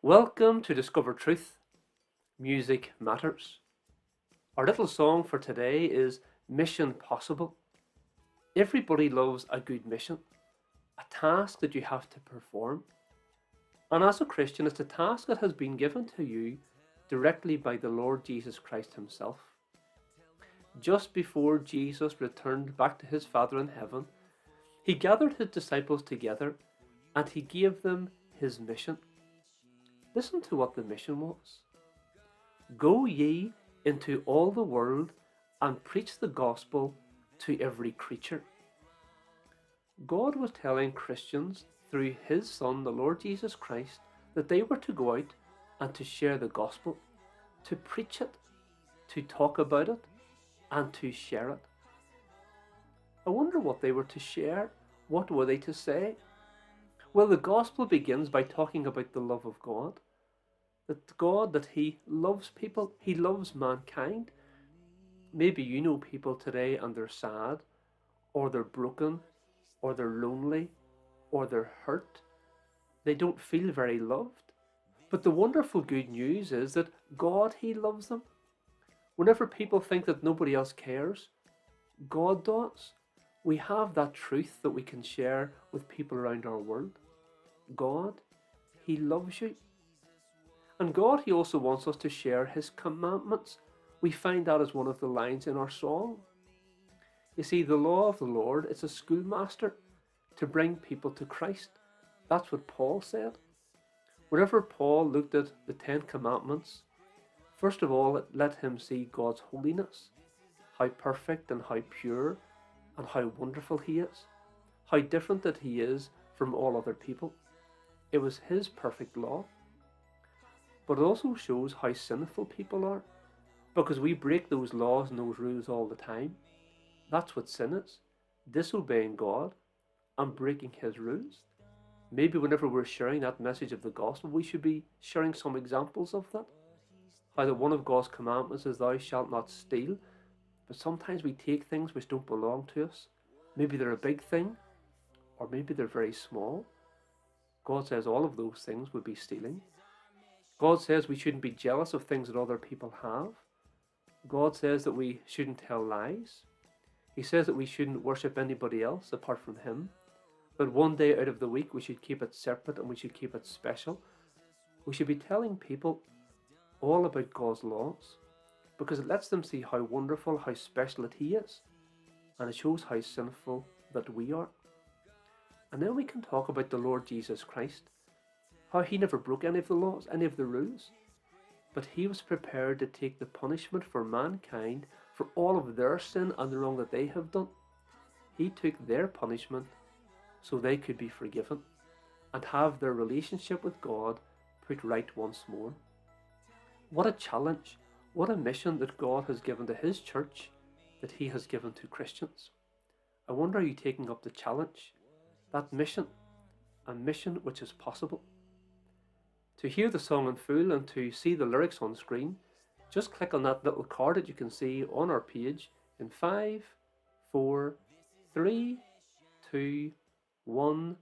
Welcome to Discover Truth. Music Matters. Our little song for today is Mission Possible. Everybody loves a good mission, a task that you have to perform. And as a Christian, it's a task that has been given to you directly by the Lord Jesus Christ himself. Just before Jesus returned back to his Father in heaven, he gathered his disciples together and he gave them his mission. Listen to what the mission was. Go ye into all the world and preach the gospel to every creature. God was telling Christians through his Son, the Lord Jesus Christ, that they were to go out and to share the gospel, to preach it, to talk about it, and to share it. I wonder what they were to share. What were they to say? Well, the gospel begins by talking about the love of God. That he loves people, he loves mankind. Maybe you know people today and they're sad, or they're broken, or they're lonely, or they're hurt. They don't feel very loved. But the wonderful good news is that God, he loves them. Whenever people think that nobody else cares, God does. We have that truth that we can share with people around our world. God, he loves you. And God, he also wants us to share his commandments. We find that as one of the lines in our song. You see, the law of the Lord is a schoolmaster to bring people to Christ. That's what Paul said. Whenever Paul looked at the 10 commandments, first of all, it let him see God's holiness, how perfect and how pure and how wonderful he is, how different that he is from all other people. It was his perfect law. But it also shows how sinful people are, because we break those laws and those rules all the time. That's what sin is, disobeying God and breaking his rules. Maybe whenever we're sharing that message of the gospel, we should be sharing some examples of that. How that one of God's commandments is thou shalt not steal, but sometimes we take things which don't belong to us. Maybe they're a big thing, or maybe they're very small. God says all of those things would be stealing. God says we shouldn't be jealous of things that other people have. God says that we shouldn't tell lies. He says that we shouldn't worship anybody else apart from him. That one day out of the week we should keep it separate and we should keep it special. We should be telling people all about God's laws, because it lets them see how wonderful, how special that he is. And it shows how sinful that we are. And then we can talk about the Lord Jesus Christ. How he never broke any of the laws, any of the rules. But he was prepared to take the punishment for mankind for all of their sin and the wrong that they have done. He took their punishment so they could be forgiven and have their relationship with God put right once more. What a challenge, what a mission that God has given to his church, that he has given to Christians. I wonder, are you taking up the challenge, that mission, a mission which is possible? To hear the song in full and to see the lyrics on screen, just click on that little card that you can see on our page in 5, 4, 3, 2, 1,